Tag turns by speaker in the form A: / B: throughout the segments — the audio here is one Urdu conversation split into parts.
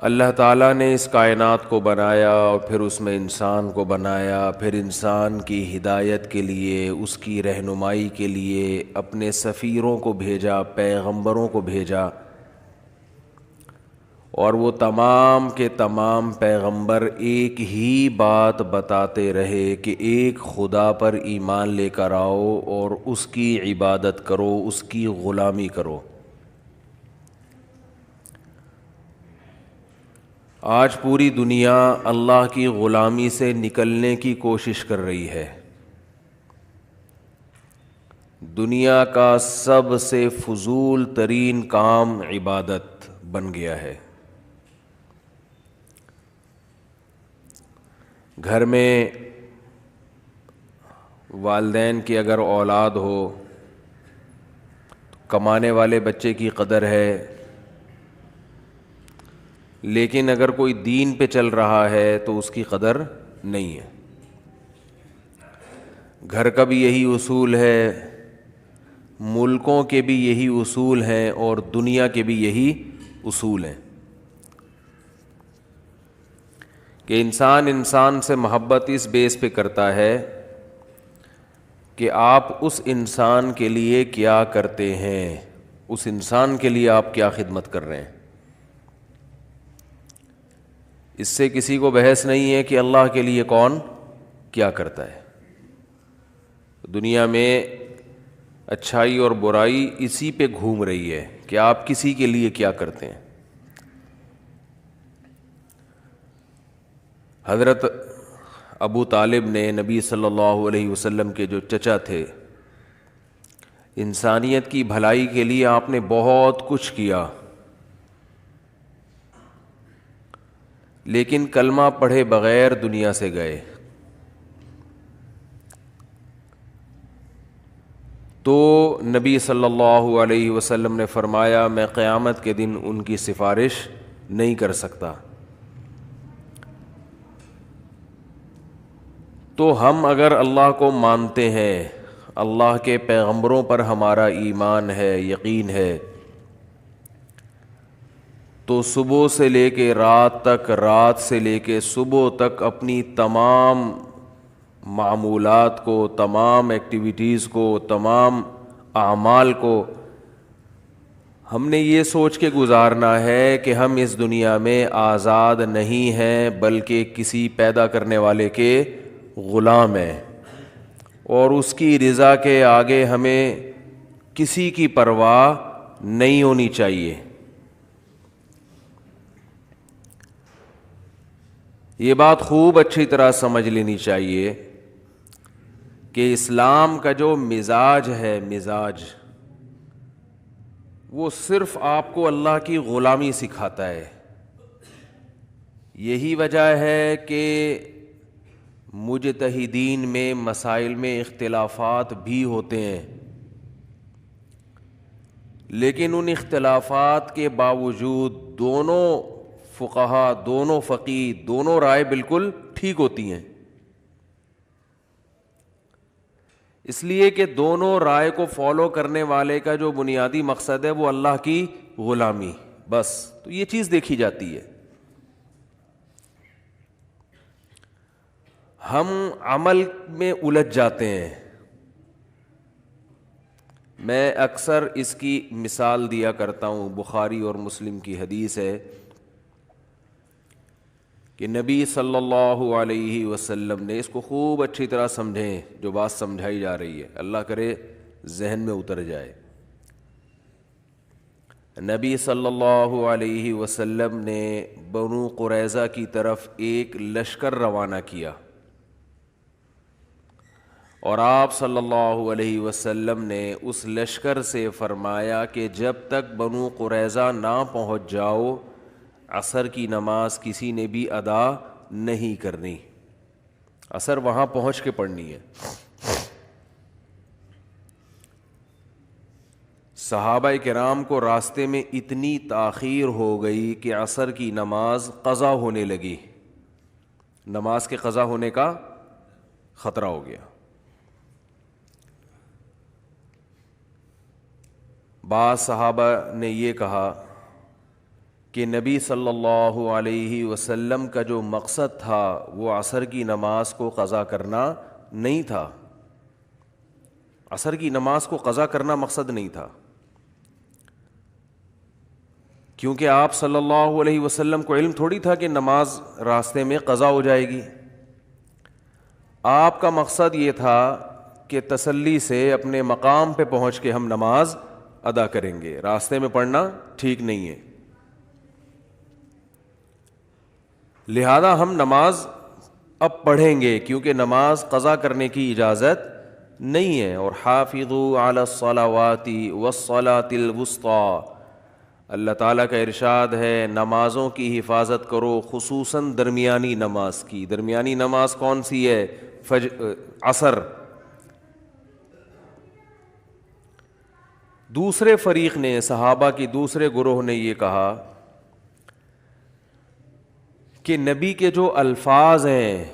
A: اللہ تعالیٰ نے اس کائنات کو بنایا اور پھر اس میں انسان کو بنایا، پھر انسان کی ہدایت کے لیے، اس کی رہنمائی کے لیے اپنے سفیروں کو بھیجا، پیغمبروں کو بھیجا، اور وہ تمام کے تمام پیغمبر ایک ہی بات بتاتے رہے کہ ایک خدا پر ایمان لے کر آؤ اور اس کی عبادت کرو، اس کی غلامی کرو۔ آج پوری دنیا اللہ کی غلامی سے نکلنے کی کوشش کر رہی ہے۔ دنیا کا سب سے فضول ترین کام عبادت بن گیا ہے۔ گھر میں والدین کی اگر اولاد ہو تو کمانے والے بچے کی قدر ہے، لیکن اگر کوئی دین پہ چل رہا ہے تو اس کی قدر نہیں ہے۔ گھر کا بھی یہی اصول ہے، ملکوں کے بھی یہی اصول ہیں، اور دنیا کے بھی یہی اصول ہیں کہ انسان سے محبت اس بیس پہ کرتا ہے کہ آپ اس انسان کے لیے کیا کرتے ہیں، اس انسان کے لیے آپ کیا خدمت کر رہے ہیں۔ اس سے کسی کو بحث نہیں ہے کہ اللہ کے لیے کون کیا کرتا ہے۔ دنیا میں اچھائی اور برائی اسی پہ گھوم رہی ہے کہ آپ کسی کے لیے کیا کرتے ہیں۔ حضرت ابو طالب نے نبی صلی اللہ علیہ وسلم کے جو چچا تھے، انسانیت کی بھلائی کے لیے آپ نے بہت کچھ کیا، لیکن کلمہ پڑھے بغیر دنیا سے گئے۔ تو نبی صلی اللہ علیہ وسلم نے فرمایا میں قیامت کے دن ان کی سفارش نہیں کر سکتا۔ تو ہم اگر اللہ کو مانتے ہیں، اللہ کے پیغمبروں پر ہمارا ایمان ہے، یقین ہے، تو صبح سے لے کے رات تک، رات سے لے کے صبح تک اپنی تمام معمولات کو، تمام ایکٹیویٹیز کو، تمام اعمال کو ہم نے یہ سوچ کے گزارنا ہے کہ ہم اس دنیا میں آزاد نہیں ہیں، بلکہ کسی پیدا کرنے والے کے غلام ہیں، اور اس کی رضا کے آگے ہمیں کسی کی پرواہ نہیں ہونی چاہیے۔ یہ بات خوب اچھی طرح سمجھ لینی چاہیے کہ اسلام کا جو مزاج ہے، مزاج وہ صرف آپ کو اللہ کی غلامی سکھاتا ہے۔ یہی وجہ ہے کہ مجتہدین میں مسائل میں اختلافات بھی ہوتے ہیں، لیکن ان اختلافات کے باوجود دونوں فقہا، دونوں فقیہ، دونوں رائے بالکل ٹھیک ہوتی ہیں، اس لیے کہ دونوں رائے کو فالو کرنے والے کا جو بنیادی مقصد ہے وہ اللہ کی غلامی، بس تو یہ چیز دیکھی جاتی ہے۔ ہم عمل میں الجھ جاتے ہیں۔ میں اکثر اس کی مثال دیا کرتا ہوں، بخاری اور مسلم کی حدیث ہے کہ نبی صلی اللہ علیہ وسلم نے، اس کو خوب اچھی طرح سمجھیں جو بات سمجھائی جا رہی ہے، اللہ کرے ذہن میں اتر جائے۔ نبی صلی اللہ علیہ وسلم نے بنو قریظہ کی طرف ایک لشکر روانہ کیا، اور آپ صلی اللہ علیہ وسلم نے اس لشکر سے فرمایا کہ جب تک بنو قریظہ نہ پہنچ جاؤ، عصر کی نماز کسی نے بھی ادا نہیں کرنی، عصر وہاں پہنچ کے پڑھنی ہے۔ صحابہ کرام کو راستے میں اتنی تاخیر ہو گئی کہ عصر کی نماز قضا ہونے لگی، نماز کے قضا ہونے کا خطرہ ہو گیا۔ بعض صحابہ نے یہ کہا کہ نبی صلی اللہ علیہ وسلم کا جو مقصد تھا وہ عصر کی نماز کو قضا کرنا نہیں تھا. عصر کی نماز کو قضا کرنا مقصد نہیں تھا، کیونکہ آپ صلی اللہ علیہ وسلم کو علم تھوڑی تھا کہ نماز راستے میں قضا ہو جائے گی. آپ کا مقصد یہ تھا کہ تسلی سے اپنے مقام پہ پہنچ کے ہم نماز ادا کریں گے، راستے میں پڑھنا ٹھیک نہیں ہے. لہذا ہم نماز اب پڑھیں گے، کیونکہ نماز قضا کرنے کی اجازت نہیں ہے. اور حافظوا علی الصلوات والصلاۃ الوسطی، اللہ تعالیٰ کا ارشاد ہے نمازوں کی حفاظت کرو، خصوصاً درمیانی نماز کی. درمیانی نماز کون سی ہے؟ عصر. دوسرے فریق نے، صحابہ کی دوسرے گروہ نے یہ کہا کہ نبی کے جو الفاظ ہیں،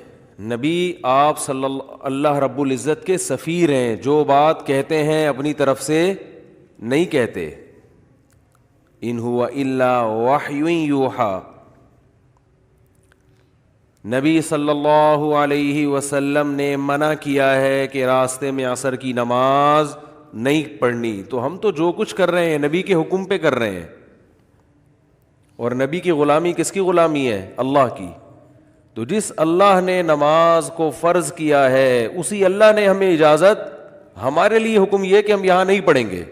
A: نبی آپ صلی اللہ رب العزت کے سفیر ہیں، جو بات کہتے ہیں اپنی طرف سے نہیں کہتے. ان ہوا الا وحی یوحی، نبی صلی اللہ علیہ وسلم نے منع کیا ہے کہ راستے میں عصر کی نماز نہیں پڑھنی. تو ہم تو جو کچھ کر رہے ہیں نبی کے حکم پہ کر رہے ہیں، اور نبی کی غلامی کس کی غلامی ہے؟ اللہ کی. تو جس اللہ نے نماز کو فرض کیا ہے اسی اللہ نے ہمیں اجازت، ہمارے لیے حکم یہ کہ ہم یہاں نہیں پڑھیں گے.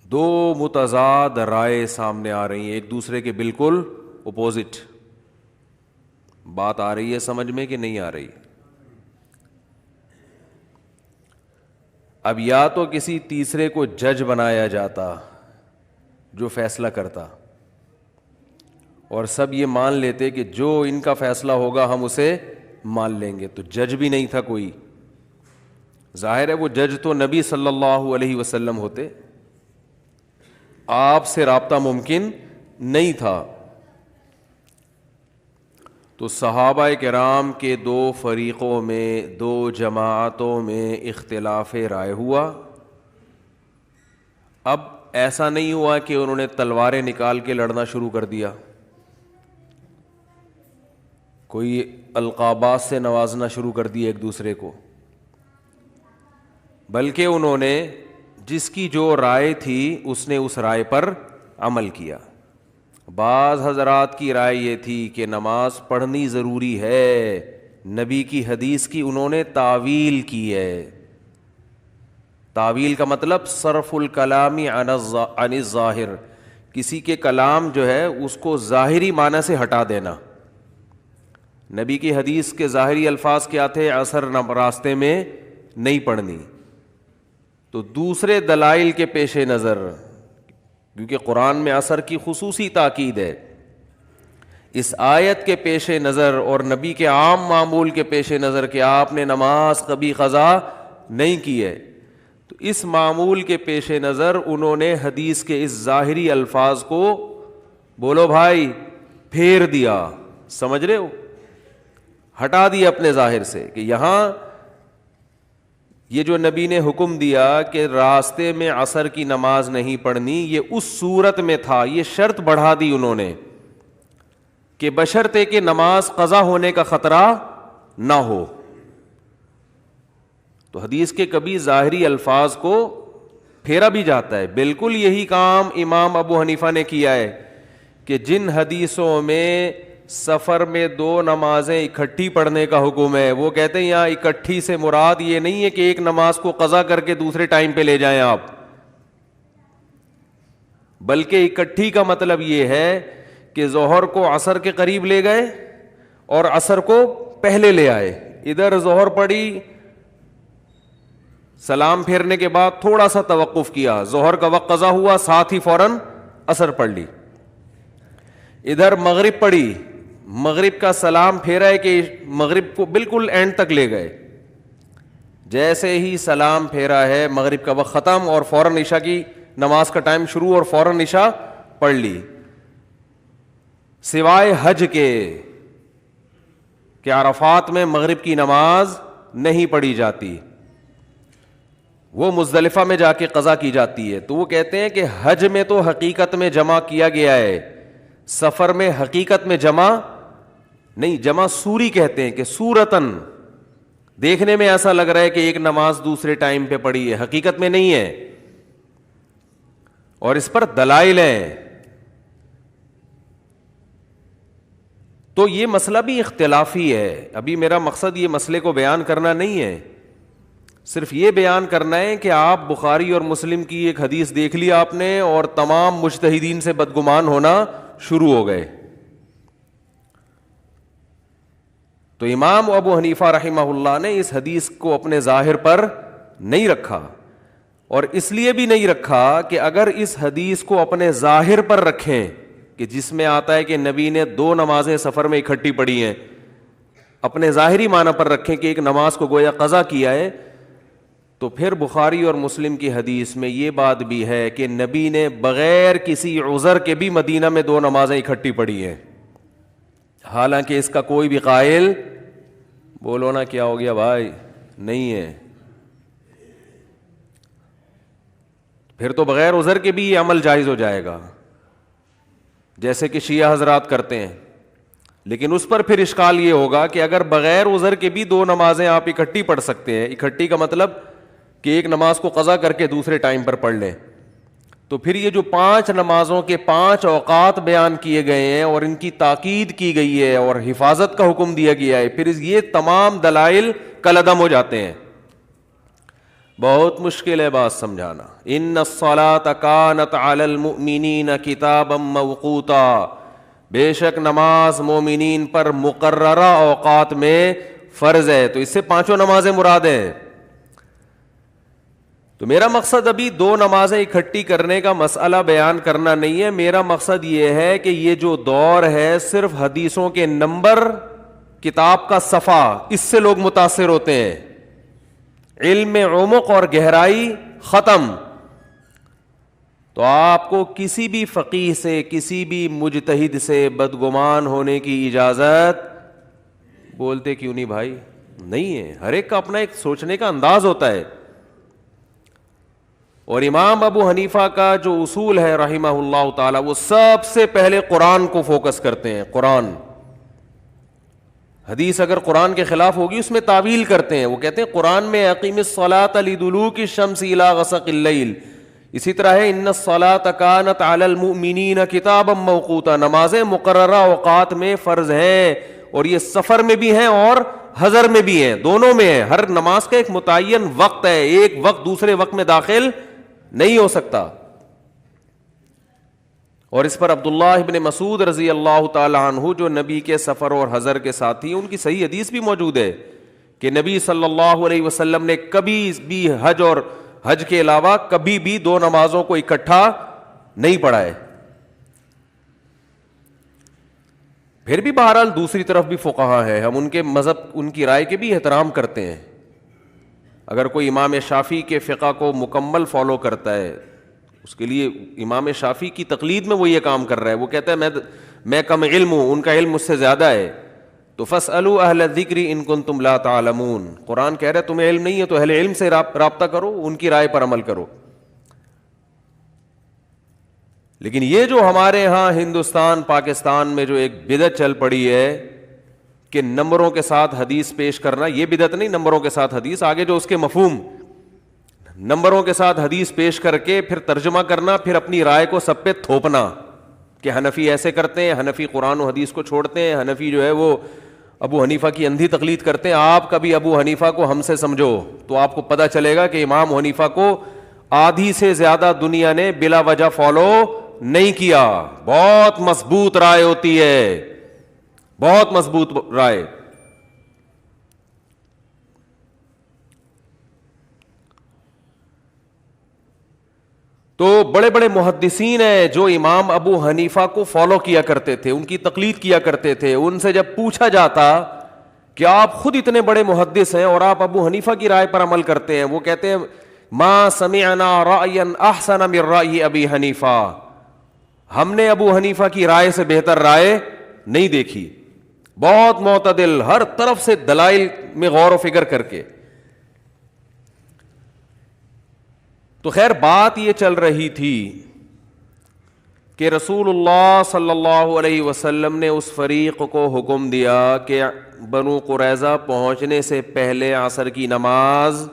A: دو متضاد رائے سامنے آ رہی ہیں، ایک دوسرے کے بالکل اپوزٹ. بات آ رہی ہے سمجھ میں کہ نہیں آ رہی؟ اب یا تو کسی تیسرے کو جج بنایا جاتا جو فیصلہ کرتا، اور سب یہ مان لیتے کہ جو ان کا فیصلہ ہوگا ہم اسے مان لیں گے. تو جج بھی نہیں تھا کوئی. ظاہر ہے وہ جج تو نبی صلی اللہ علیہ وسلم ہوتے، آپ سے رابطہ ممکن نہیں تھا. تو صحابہ کرام کے دو فریقوں میں، دو جماعتوں میں اختلاف رائے ہوا. اب ایسا نہیں ہوا کہ انہوں نے تلواریں نکال کے لڑنا شروع کر دیا، کوئی القابات سے نوازنا شروع کر دیا ایک دوسرے کو، بلکہ انہوں نے جس کی جو رائے تھی اس نے اس رائے پر عمل کیا. بعض حضرات کی رائے یہ تھی کہ نماز پڑھنی ضروری ہے، نبی کی حدیث کی انہوں نے تعویل کی ہے. تعویل کا مطلب صرف الکلام عن الظاہر، کسی کے کلام جو ہے اس کو ظاہری معنی سے ہٹا دینا. نبی کی حدیث کے ظاہری الفاظ کیا تھے؟ عصر راستے میں نہیں پڑھنی. تو دوسرے دلائل کے پیش نظر، کیونکہ قرآن میں عصر کی خصوصی تاکید ہے، اس آیت کے پیش نظر اور نبی کے عام معمول کے پیش نظر کہ آپ نے نماز کبھی قضا نہیں کی ہے، تو اس معمول کے پیش نظر انہوں نے حدیث کے اس ظاہری الفاظ کو، بولو بھائی، پھیر دیا. سمجھ رہے ہو؟ ہٹا دیا اپنے ظاہر سے کہ یہاں یہ جو نبی نے حکم دیا کہ راستے میں عصر کی نماز نہیں پڑھنی، یہ اس صورت میں تھا. یہ شرط بڑھا دی انہوں نے کہ بشرطے کہ نماز قضا ہونے کا خطرہ نہ ہو. تو حدیث کے کبھی ظاہری الفاظ کو پھیرا بھی جاتا ہے. بالکل یہی کام امام ابو حنیفہ نے کیا ہے کہ جن حدیثوں میں سفر میں دو نمازیں اکٹھی پڑھنے کا حکم ہے، وہ کہتے ہیں یہاں اکٹھی سے مراد یہ نہیں ہے کہ ایک نماز کو قضا کر کے دوسرے ٹائم پہ لے جائیں آپ، بلکہ اکٹھی کا مطلب یہ ہے کہ ظہر کو عصر کے قریب لے گئے اور عصر کو پہلے لے آئے. ادھر ظہر پڑی، سلام پھیرنے کے بعد تھوڑا سا توقف کیا، ظہر کا وقت قضا ہوا، ساتھ ہی فوراً عصر پڑھ لی. ادھر مغرب پڑی، مغرب کا سلام پھیرا ہے کہ مغرب کو بالکل اینڈ تک لے گئے. جیسے ہی سلام پھیرا ہے مغرب کا وقت ختم اور فوراً عشاء کی نماز کا ٹائم شروع اور فوراً عشاء پڑھ لی. سوائے حج کے کہ عرفات میں مغرب کی نماز نہیں پڑھی جاتی، وہ مزدلفہ میں جا کے قضا کی جاتی ہے. تو وہ کہتے ہیں کہ حج میں تو حقیقت میں جمع کیا گیا ہے, سفر میں حقیقت میں جمع نہیں, جمع سوری کہتے ہیں کہ سورتن دیکھنے میں ایسا لگ رہا ہے کہ ایک نماز دوسرے ٹائم پہ پڑھی ہے, حقیقت میں نہیں ہے, اور اس پر دلائل ہیں. تو یہ مسئلہ بھی اختلافی ہے. ابھی میرا مقصد یہ مسئلے کو بیان کرنا نہیں ہے, صرف یہ بیان کرنا ہے کہ آپ بخاری اور مسلم کی ایک حدیث دیکھ لی آپ نے اور تمام مجتہدین سے بدگمان ہونا شروع ہو گئے. تو امام ابو حنیفہ رحمہ اللہ نے اس حدیث کو اپنے ظاہر پر نہیں رکھا, اور اس لیے بھی نہیں رکھا کہ اگر اس حدیث کو اپنے ظاہر پر رکھیں کہ جس میں آتا ہے کہ نبی نے 2 نمازیں سفر میں اکٹھی پڑھی ہیں, اپنے ظاہری معنی پر رکھیں کہ ایک نماز کو گویا قضا کیا ہے, تو پھر بخاری اور مسلم کی حدیث میں یہ بات بھی ہے کہ نبی نے بغیر کسی عذر کے بھی مدینہ میں 2 نمازیں اکٹھی پڑھی ہیں, حالانکہ اس کا کوئی بھی قائل, بولو نا کیا ہو گیا بھائی, نہیں ہے. پھر تو بغیر عذر کے بھی یہ عمل جائز ہو جائے گا جیسے کہ شیعہ حضرات کرتے ہیں. لیکن اس پر پھر اشکال یہ ہوگا کہ اگر بغیر عذر کے بھی 2 نمازیں آپ اکٹھی پڑھ سکتے ہیں, اکٹھی کا مطلب کہ ایک نماز کو قضا کر کے دوسرے ٹائم پر پڑھ لیں, تو پھر یہ جو 5 نمازوں کے 5 اوقات بیان کیے گئے ہیں اور ان کی تاکید کی گئی ہے اور حفاظت کا حکم دیا گیا ہے, پھر یہ تمام دلائل کالعدم ہو جاتے ہیں. بہت مشکل ہے بات سمجھانا. ان الصلاۃ کانت علی المؤمنین کتابا موقوتا, بے شک نماز مومنین پر مقررہ اوقات میں فرض ہے. تو اس سے 5 نمازیں مراد ہیں. تو میرا مقصد ابھی 2 نمازیں اکٹھی کرنے کا مسئلہ بیان کرنا نہیں ہے. میرا مقصد یہ ہے کہ یہ جو دور ہے صرف حدیثوں کے نمبر, کتاب کا صفحہ, اس سے لوگ متاثر ہوتے ہیں. علم میں عمق اور گہرائی ختم. تو آپ کو کسی بھی فقیہ سے, کسی بھی مجتہد سے بدگمان ہونے کی اجازت, بولتے کیوں نہیں بھائی, نہیں ہے. ہر ایک کا اپنا ایک سوچنے کا انداز ہوتا ہے. اور امام ابو حنیفہ کا جو اصول ہے رحمہ اللہ تعالی, وہ سب سے پہلے قرآن کو فوکس کرتے ہیں. قرآن, حدیث اگر قرآن کے خلاف ہوگی اس میں تعویل کرتے ہیں. وہ کہتے ہیں قرآن میں اقیم الصلاۃ لدلوک الشمس الی غسق اللیل, اسی طرح ہے ان الصلاۃ کانت علی المؤمنین کتابا موقوتا, نمازیں مقررہ اوقات میں فرض ہیں, اور یہ سفر میں بھی ہیں اور حضر میں بھی ہیں, دونوں میں ہیں. ہر نماز کا ایک متعین وقت ہے, ایک وقت دوسرے وقت میں داخل نہیں ہو سکتا. اور اس پر عبداللہ ابن مسعود رضی اللہ تعالی عنہ جو نبی کے سفر اور حضر کے ساتھی, ان کی صحیح حدیث بھی موجود ہے کہ نبی صلی اللہ علیہ وسلم نے کبھی بھی حج اور حج کے علاوہ کبھی بھی 2 نمازوں کو اکٹھا نہیں پڑھا ہے. پھر بھی بہرحال دوسری طرف بھی فقہا ہے, ہم ان کے مذہب, ان کی رائے کے بھی احترام کرتے ہیں. اگر کوئی امام شافعی کے فقہ کو مکمل فالو کرتا ہے, اس کے لیے امام شافعی کی تقلید میں وہ یہ کام کر رہا ہے, وہ کہتا ہے میں کم علم ہوں, ان کا علم مجھ سے زیادہ ہے, تو فاسألوا اہل الذکر ان کنتم لا تعلمون. قرآن کہہ رہا ہے تمہیں علم نہیں ہے تو اہل علم سے رابطہ کرو, ان کی رائے پر عمل کرو. لیکن یہ جو ہمارے ہاں ہندوستان پاکستان میں جو ایک بدعت چل پڑی ہے کہ نمبروں کے ساتھ حدیث پیش کرنا, یہ بدعت نہیں, نمبروں کے ساتھ حدیث, آگے جو اس کے مفہوم, نمبروں کے ساتھ حدیث پیش کر کے پھر ترجمہ کرنا, پھر اپنی رائے کو سب پہ تھوپنا کہ حنفی ایسے کرتے ہیں, حنفی قرآن و حدیث کو چھوڑتے ہیں, حنفی جو ہے وہ ابو حنیفہ کی اندھی تقلید کرتے ہیں. آپ کبھی ابو حنیفہ کو ہم سے سمجھو تو آپ کو پتہ چلے گا کہ امام حنیفہ کو آدھی سے زیادہ دنیا نے بلا وجہ فالو نہیں کیا. بہت مضبوط رائے ہوتی ہے, بہت مضبوط رائے. تو بڑے بڑے محدثین ہیں جو امام ابو حنیفہ کو فالو کیا کرتے تھے, ان کی تقلید کیا کرتے تھے. ان سے جب پوچھا جاتا کہ آپ خود اتنے بڑے محدث ہیں اور آپ ابو حنیفہ کی رائے پر عمل کرتے ہیں, وہ کہتے ہیں ما سمعنا رأیا احسن من رأی ابی حنیفہ, ہم نے ابو حنیفہ کی رائے سے بہتر رائے نہیں دیکھی. بہت معتدل, ہر طرف سے دلائل میں غور و فکر کر کے. تو خیر بات یہ چل رہی تھی کہ رسول اللہ صلی اللہ علیہ وسلم نے اس فریق کو حکم دیا کہ بنو قریظہ پہنچنے سے پہلے عصر کی نماز،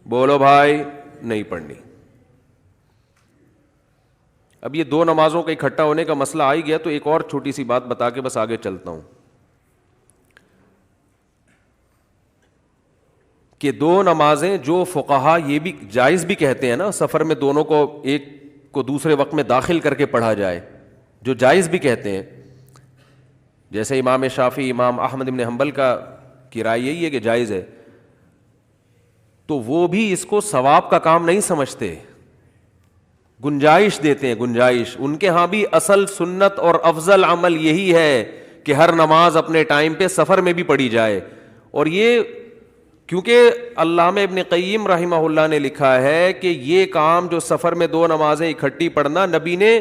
A: بولو بھائی، نہیں پڑھنی۔ اب یہ دو نمازوں کا اکٹھا ہونے کا مسئلہ آ ہی گیا تو ایک اور چھوٹی سی بات بتا کے بس آگے چلتا ہوں کہ دو نمازیں جو فقہا یہ بھی جائز بھی کہتے ہیں نا، سفر میں دونوں کو ایک کو دوسرے وقت میں داخل کر کے پڑھا جائے، جو جائز بھی کہتے ہیں، جیسے امام شافعی، امام احمد بن حنبل کی رائے یہی ہے کہ جائز ہے، تو وہ بھی اس کو ثواب کا کام نہیں سمجھتے، گنجائش دیتے ہیں، گنجائش۔ ان کے ہاں بھی اصل سنت اور افضل عمل یہی ہے کہ ہر نماز اپنے ٹائم پہ سفر میں بھی پڑھی جائے۔ اور یہ کیونکہ علامہ ابن قیم رحمہ اللہ نے لکھا ہے کہ یہ کام جو سفر میں دو نمازیں اکٹھی پڑھنا، نبی نے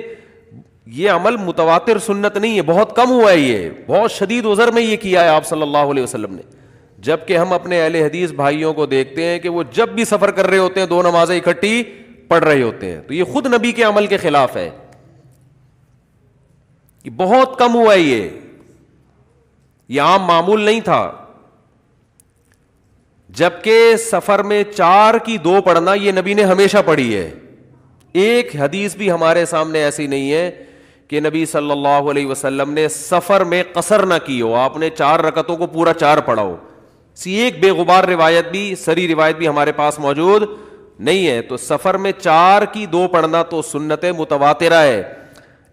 A: یہ عمل متواتر سنت نہیں ہے، بہت کم ہوا ہے، یہ بہت شدید عذر میں یہ کیا ہے آپ صلی اللہ علیہ وسلم نے۔ جبکہ ہم اپنے اہل حدیث بھائیوں کو دیکھتے ہیں کہ وہ جب بھی سفر کر رہے ہوتے ہیں دو نمازیں اکٹھی پڑھ رہے ہوتے ہیں، تو یہ خود نبی کے عمل کے خلاف ہے، یہ بہت کم ہوا ہے، یہ عام معمول نہیں تھا۔ جبکہ سفر میں 4 کی 2 پڑھنا یہ نبی نے ہمیشہ پڑھی ہے۔ ایک حدیث بھی ہمارے سامنے ایسی نہیں ہے کہ نبی صلی اللہ علیہ وسلم نے سفر میں قصر نہ کی ہو، آپ نے 4 رکعتوں کو پورا 4 پڑھا ہو، ایک بے غبار روایت بھی، سری روایت بھی ہمارے پاس موجود نہیں ہے۔ تو سفر میں 4 کی 2 پڑھنا تو سنت متواترہ ہے،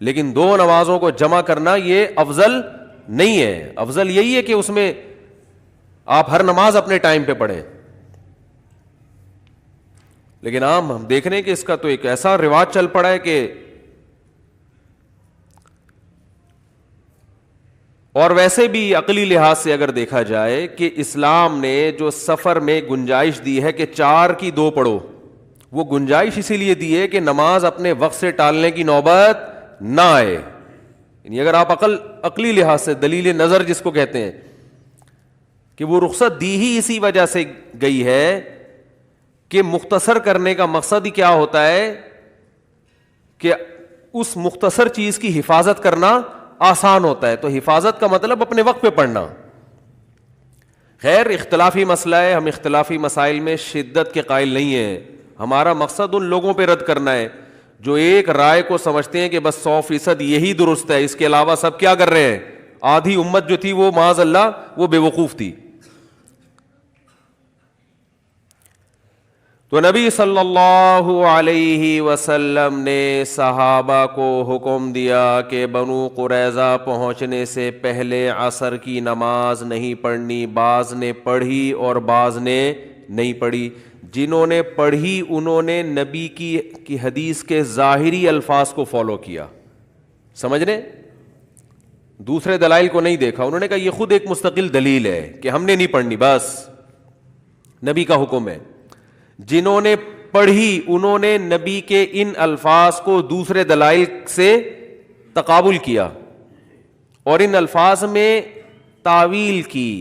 A: لیکن 2 نمازوں کو جمع کرنا یہ افضل نہیں ہے۔ افضل یہی ہے کہ اس میں آپ ہر نماز اپنے ٹائم پہ پڑھیں، لیکن عام ہم دیکھ رہے ہیں کہ اس کا تو ایک ایسا رواج چل پڑا ہے کہ، اور ویسے بھی عقلی لحاظ سے اگر دیکھا جائے کہ اسلام نے جو سفر میں گنجائش دی ہے کہ 4 کی 2 پڑھو، وہ گنجائش اسی لیے دی ہے کہ نماز اپنے وقت سے ٹالنے کی نوبت نہ آئے۔ یعنی اگر آپ عقلی لحاظ سے دلیل نظر جس کو کہتے ہیں کہ وہ رخصت دی ہی اسی وجہ سے گئی ہے کہ مختصر کرنے کا مقصد ہی کیا ہوتا ہے کہ اس مختصر چیز کی حفاظت کرنا آسان ہوتا ہے، تو حفاظت کا مطلب اپنے وقت پہ پڑھنا۔ خیر اختلافی مسئلہ ہے، ہم اختلافی مسائل میں شدت کے قائل نہیں ہیں، ہمارا مقصد ان لوگوں پہ رد کرنا ہے جو ایک رائے کو سمجھتے ہیں کہ بس 100% یہی درست ہے، اس کے علاوہ سب کیا کر رہے ہیں۔ آدھی امت جو تھی وہ معاذ اللہ وہ بے وقوف تھی۔ تو نبی صلی اللہ علیہ وسلم نے صحابہ کو حکم دیا کہ بنو قریظہ پہنچنے سے پہلے عصر کی نماز نہیں پڑھنی۔ بعض نے پڑھی اور بعض نے نہیں پڑھی۔ جنہوں نے پڑھی انہوں نے نبی کی حدیث کے ظاہری الفاظ کو فالو کیا، سمجھ رہے، دوسرے دلائل کو نہیں دیکھا۔ انہوں نے کہا یہ خود ایک مستقل دلیل ہے کہ ہم نے نہیں پڑھنی، بس نبی کا حکم ہے۔ جنہوں نے پڑھی انہوں نے نبی کے ان الفاظ کو دوسرے دلائل سے تقابل کیا اور ان الفاظ میں تعویل کی۔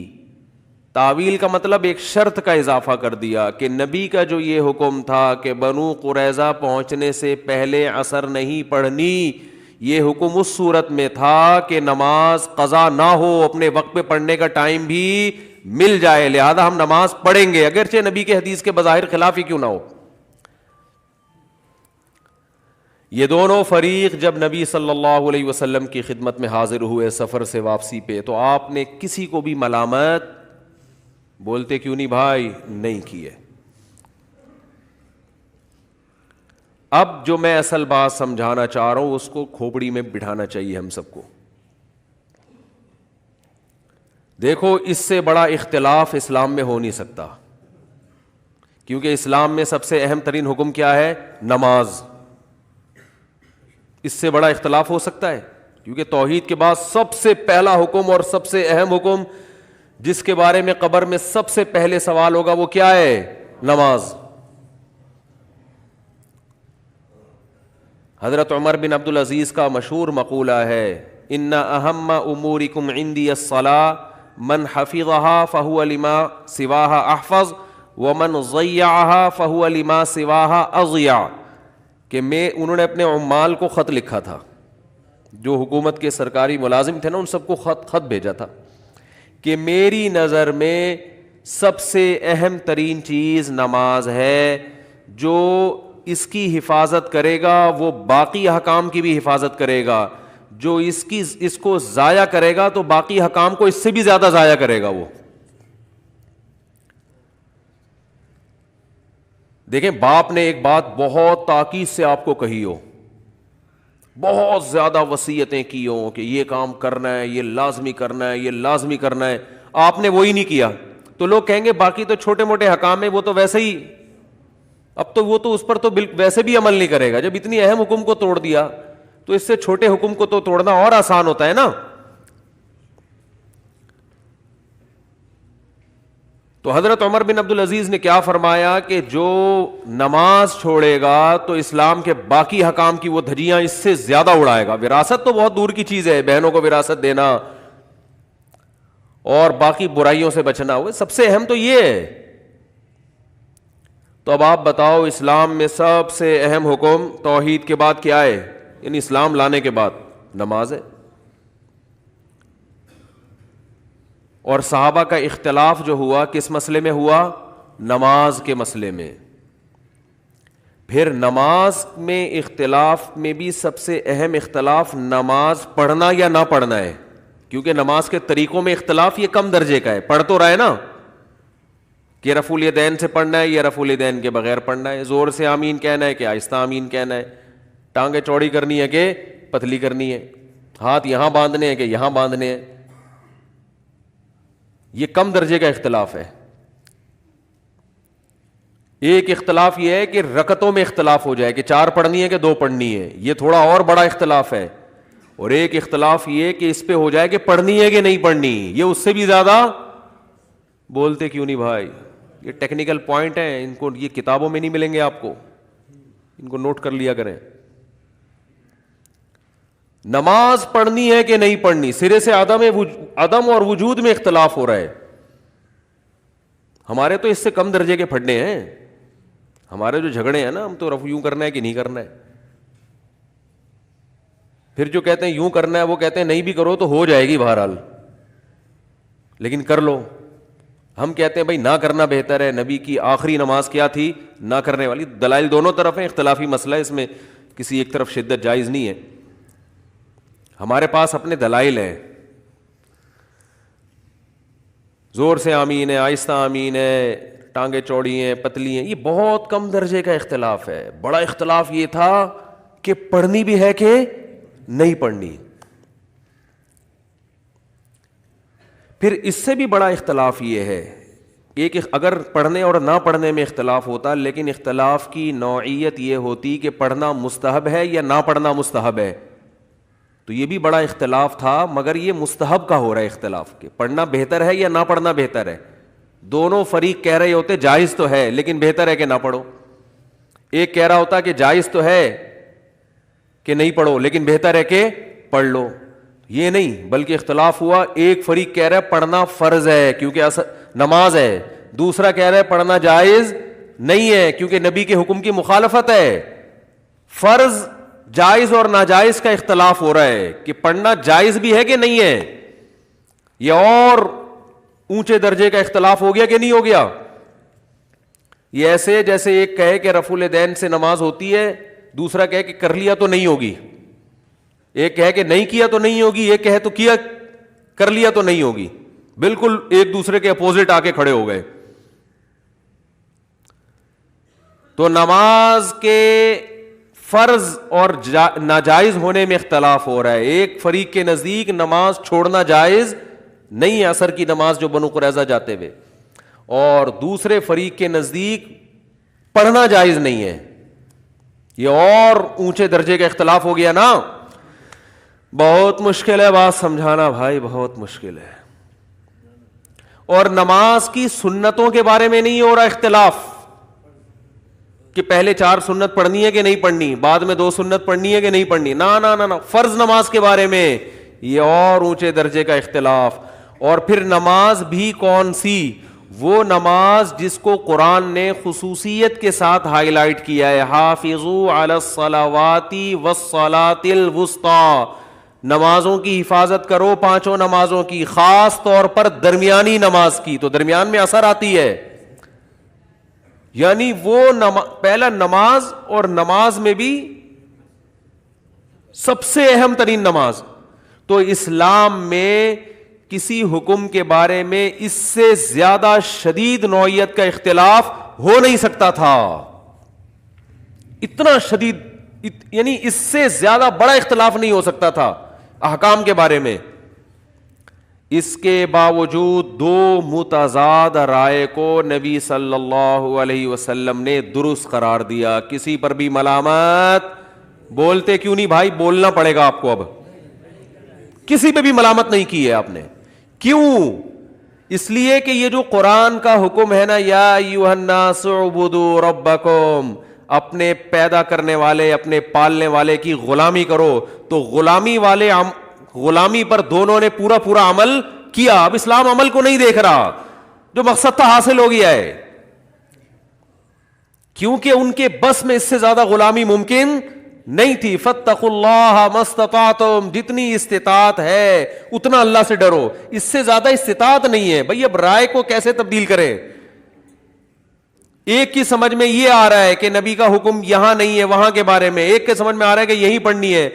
A: تعویل کا مطلب ایک شرط کا اضافہ کر دیا کہ نبی کا جو یہ حکم تھا کہ بنو قریظہ پہنچنے سے پہلے عصر نہیں پڑھنی، یہ حکم اس صورت میں تھا کہ نماز قضا نہ ہو، اپنے وقت پہ پڑھنے کا ٹائم بھی مل جائے، لہذا ہم نماز پڑھیں گے اگرچہ نبی کے حدیث کے بظاہر خلاف ہی کیوں نہ ہو۔ یہ دونوں فریق جب نبی صلی اللہ علیہ وسلم کی خدمت میں حاضر ہوئے سفر سے واپسی پہ، تو آپ نے کسی کو بھی ملامت، بولتے کیوں نہیں بھائی، نہیں کیے۔ اب جو میں اصل بات سمجھانا چاہ رہا ہوں اس کو کھوپڑی میں بٹھانا چاہیے ہم سب کو۔ دیکھو اس سے بڑا اختلاف اسلام میں ہو نہیں سکتا، کیونکہ اسلام میں سب سے اہم ترین حکم کیا ہے؟ نماز۔ اس سے بڑا اختلاف ہو سکتا ہے؟ کیونکہ توحید کے بعد سب سے پہلا حکم اور سب سے اہم حکم جس کے بارے میں قبر میں سب سے پہلے سوال ہوگا وہ کیا ہے؟ نماز۔ حضرت عمر بن عبد العزیز کا مشہور مقولہ ہے، ان اہم امورکم عندی الصلاۃ من حفظها فهو لما سواها احفظ وَمَنْ ضَيَّعَهَا فَهُوَ لِمَا سِوَاهَا أَضْيَعُ، کہ انہوں نے اپنے عمال کو خط لکھا تھا، جو حکومت کے سرکاری ملازم تھے نا، ان سب کو خط بھیجا تھا کہ میری نظر میں سب سے اہم ترین چیز نماز ہے، جو اس کی حفاظت کرے گا وہ باقی احکام کی بھی حفاظت کرے گا، جو اس کو ضائع کرے گا تو باقی احکام کو اس سے بھی زیادہ ضائع کرے گا وہ۔ دیکھیں باپ نے ایک بات بہت تاکید سے آپ کو کہی ہو، بہت زیادہ وصیتیں کی ہوں کہ یہ کام کرنا ہے، یہ لازمی کرنا ہے، یہ لازمی کرنا ہے، آپ نے وہی نہیں کیا، تو لوگ کہیں گے باقی تو چھوٹے موٹے حکام ہیں، وہ تو ویسے ہی، اب تو وہ تو اس پر تو ویسے بھی عمل نہیں کرے گا، جب اتنی اہم حکم کو توڑ دیا تو اس سے چھوٹے حکم کو تو توڑنا اور آسان ہوتا ہے نا۔ تو حضرت عمر بن عبدالعزیز نے کیا فرمایا کہ جو نماز چھوڑے گا تو اسلام کے باقی حکام کی وہ دھجیاں اس سے زیادہ اڑائے گا۔ وراثت تو بہت دور کی چیز ہے، بہنوں کو وراثت دینا اور باقی برائیوں سے بچنا، وہ سب سے اہم تو یہ ہے۔ تو اب آپ بتاؤ اسلام میں سب سے اہم حکم توحید کے بعد کیا ہے؟ یعنی اسلام لانے کے بعد نماز ہے۔ اور صحابہ کا اختلاف جو ہوا کس مسئلے میں ہوا؟ نماز کے مسئلے میں۔ پھر نماز میں اختلاف میں بھی سب سے اہم اختلاف نماز پڑھنا یا نہ پڑھنا ہے، کیونکہ نماز کے طریقوں میں اختلاف یہ کم درجے کا ہے، پڑھ تو رہا ہے نا کہ رفع الیدین سے پڑھنا ہے یا رفع الیدین کے بغیر پڑھنا ہے، زور سے آمین کہنا ہے کہ آہستہ آمین کہنا ہے، ٹانگیں چوڑی کرنی ہے کہ پتلی کرنی ہے، ہاتھ یہاں باندھنے ہیں کہ یہاں باندھنے ہیں، یہ کم درجے کا اختلاف ہے۔ ایک اختلاف یہ ہے کہ رکعتوں میں اختلاف ہو جائے کہ 4 پڑھنی ہے کہ 2 پڑھنی ہے، یہ تھوڑا اور بڑا اختلاف ہے۔ اور ایک اختلاف یہ کہ اس پہ ہو جائے کہ پڑھنی ہے کہ نہیں پڑھنی، یہ اس سے بھی زیادہ۔ بولتے کیوں نہیں بھائی؟ یہ ٹیکنیکل پوائنٹ ہیں، ان کو یہ کتابوں میں نہیں ملیں گے آپ کو، ان کو نوٹ کر لیا کریں۔ نماز پڑھنی ہے کہ نہیں پڑھنی، سرے سے عدم اور وجود میں اختلاف ہو رہا ہے۔ ہمارے تو اس سے کم درجے کے پھڈے ہیں، ہمارے جو جھگڑے ہیں نا، ہم تو رفع یوں کرنا ہے کہ نہیں کرنا ہے، پھر جو کہتے ہیں یوں کرنا ہے وہ کہتے ہیں نہیں بھی کرو تو ہو جائے گی بہرحال، لیکن کر لو۔ ہم کہتے ہیں بھائی نہ کرنا بہتر ہے، نبی کی آخری نماز کیا تھی؟ نہ کرنے والی۔ دلائل دونوں طرف ہیں، اختلافی مسئلہ ہے، اس میں کسی ایک طرف شدت جائز نہیں ہے، ہمارے پاس اپنے دلائل ہیں۔ زور سے آمین ہے، آہستہ آمین ہے، ٹانگیں چوڑی ہیں پتلی ہیں، یہ بہت کم درجے کا اختلاف ہے۔ بڑا اختلاف یہ تھا کہ پڑھنی بھی ہے کہ نہیں پڑھنی۔ پھر اس سے بھی بڑا اختلاف یہ ہے، ایک اگر پڑھنے اور نہ پڑھنے میں اختلاف ہوتا، لیکن اختلاف کی نوعیت یہ ہوتی کہ پڑھنا مستحب ہے یا نہ پڑھنا مستحب ہے، تو یہ بھی بڑا اختلاف تھا، مگر یہ مستحب کا ہو رہا ہے اختلاف کہ پڑھنا بہتر ہے یا نہ پڑھنا بہتر ہے۔ دونوں فریق کہہ رہے ہوتے جائز تو ہے لیکن بہتر ہے کہ نہ پڑھو، ایک کہہ رہا ہوتا کہ جائز تو ہے کہ نہیں پڑھو لیکن بہتر ہے کہ پڑھ لو۔ یہ نہیں، بلکہ اختلاف ہوا، ایک فریق کہہ رہا ہے پڑھنا فرض ہے کیونکہ نماز ہے، دوسرا کہہ رہا ہے پڑھنا جائز نہیں ہے کیونکہ نبی کے حکم کی مخالفت ہے۔ فرض، جائز اور ناجائز کا اختلاف ہو رہا ہے کہ پڑھنا جائز بھی ہے کہ نہیں ہے، یہ اور اونچے درجے کا اختلاف ہو گیا کہ نہیں ہو گیا۔ یہ ایسے جیسے ایک کہے کہ رفع الیدین سے نماز ہوتی ہے، دوسرا کہے کہ کر لیا تو نہیں ہوگی، ایک کہے کہ نہیں کیا تو نہیں ہوگی، ایک کہے تو کیا کر لیا تو نہیں ہوگی، بالکل ایک دوسرے کے اپوزٹ آ کے کھڑے ہو گئے۔ تو نماز کے فرض اور ناجائز ہونے میں اختلاف ہو رہا ہے۔ ایک فریق کے نزدیک نماز چھوڑنا جائز نہیں ہے، عصر کی نماز جو بنو قریظہ جاتے ہوئے، اور دوسرے فریق کے نزدیک پڑھنا جائز نہیں ہے۔ یہ اور اونچے درجے کا اختلاف ہو گیا نا۔ بہت مشکل ہے بات سمجھانا بھائی، بہت مشکل ہے۔ اور نماز کی سنتوں کے بارے میں نہیں ہو رہا اختلاف کہ پہلے 4 سنت پڑھنی ہے کہ نہیں پڑھنی، بعد میں 2 سنت پڑھنی ہے کہ نہیں پڑھنی، نہ، فرض نماز کے بارے میں یہ اور اونچے درجے کا اختلاف۔ اور پھر نماز بھی کون سی؟ وہ نماز جس کو قرآن نے خصوصیت کے ساتھ ہائی لائٹ کیا ہے، حافظوا علی الصلوات والصلاۃ الوسطی، نمازوں کی حفاظت کرو، پانچوں نمازوں کی، خاص طور پر درمیانی نماز کی، تو درمیان میں اثر آتی ہے، یعنی وہ پہلا نماز، اور نماز میں بھی سب سے اہم ترین نماز. تو اسلام میں کسی حکم کے بارے میں اس سے زیادہ شدید نوعیت کا اختلاف ہو نہیں سکتا تھا، اتنا شدید، یعنی اس سے زیادہ بڑا اختلاف نہیں ہو سکتا تھا احکام کے بارے میں. اس کے باوجود دو متضاد رائے کو نبی صلی اللہ علیہ وسلم نے درست قرار دیا. کسی پر بھی ملامت، بولتے کیوں نہیں بھائی؟ بولنا پڑے گا آپ کو، اب کسی پہ بھی ملامت نہیں کی ہے آپ نے. کیوں؟ اس لیے کہ یہ جو قرآن کا حکم ہے نا، یا ایھا الناس اعبدوا ربکم، اپنے پیدا کرنے والے، اپنے پالنے والے کی غلامی کرو، تو غلامی پر دونوں نے پورا عمل کیا. اب اسلام عمل کو نہیں دیکھ رہا، جو مقصد تھا حاصل ہو گیا ہے، کیونکہ ان کے بس میں اس سے زیادہ غلامی ممکن نہیں تھی. فاتقوا اللہ ما استطعتم، جتنی استطاعت ہے اتنا اللہ سے ڈرو، اس سے زیادہ استطاعت نہیں ہے. بھئی اب رائے کو کیسے تبدیل کریں؟ ایک کی سمجھ میں یہ آ رہا ہے کہ نبی کا حکم یہاں نہیں ہے وہاں کے بارے میں، ایک کے سمجھ میں آ رہا ہے کہ یہی پڑھنی ہے.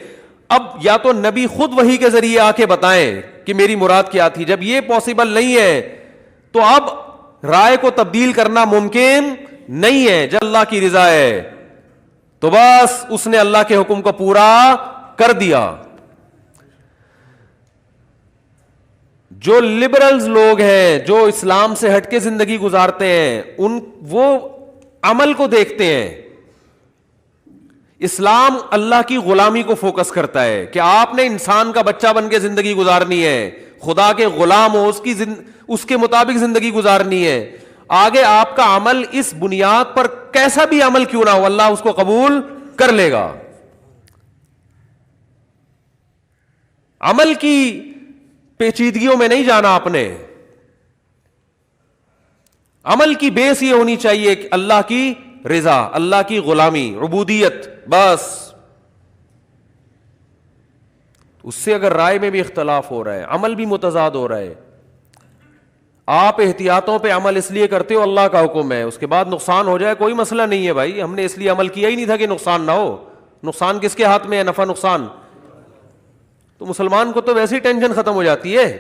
A: اب یا تو نبی خود وحی کے ذریعے آ کے بتائیں کہ میری مراد کیا تھی. جب یہ پاسبل نہیں ہے تو اب رائے کو تبدیل کرنا ممکن نہیں ہے. جب اللہ کی رضا ہے تو بس اس نے اللہ کے حکم کو پورا کر دیا. جو لبرلز لوگ ہیں، جو اسلام سے ہٹ کے زندگی گزارتے ہیں، وہ عمل کو دیکھتے ہیں. اسلام اللہ کی غلامی کو فوکس کرتا ہے کہ آپ نے انسان کا بچہ بن کے زندگی گزارنی ہے، خدا کے غلام ہو، اس کے مطابق زندگی گزارنی ہے. آگے آپ کا عمل اس بنیاد پر کیسا بھی عمل کیوں نہ ہو، اللہ اس کو قبول کر لے گا. عمل کی پیچیدگیوں میں نہیں جانا آپ نے. عمل کی بیس یہ ہونی چاہیے کہ اللہ کی رضا، اللہ کی غلامی، عبودیت، بس. اس سے اگر رائے میں بھی اختلاف ہو رہا ہے، عمل بھی متضاد ہو رہا ہے، آپ احتیاطوں پہ عمل اس لیے کرتے ہو، اللہ کا حکم ہے، اس کے بعد نقصان ہو جائے کوئی مسئلہ نہیں ہے بھائی، ہم نے اس لیے عمل کیا ہی نہیں تھا کہ نقصان نہ ہو. نقصان کس کے ہاتھ میں ہے؟ نفع نقصان. تو مسلمان کو تو ویسے ہی ٹینشن ختم ہو جاتی ہے.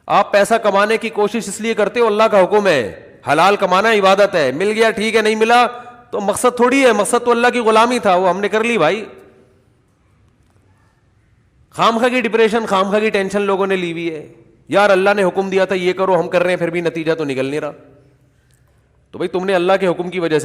A: آپ پیسہ کمانے کی کوشش اس لیے کرتے ہو، اللہ کا حکم ہے، حلال کمانا عبادت ہے، مل گیا ٹھیک ہے، نہیں ملا تو مقصد تھوڑی ہے، مقصد تو اللہ کی غلامی تھا، وہ ہم نے کر لی بھائی. خامخواہ کی ڈپریشن، خامخواہ کی ٹینشن لوگوں نے لی ہوئی ہے. یار اللہ نے حکم دیا تھا یہ کرو، ہم کر رہے ہیں، پھر بھی نتیجہ تو نکل نہیں رہا. تو بھائی تم نے اللہ کے حکم کی وجہ سے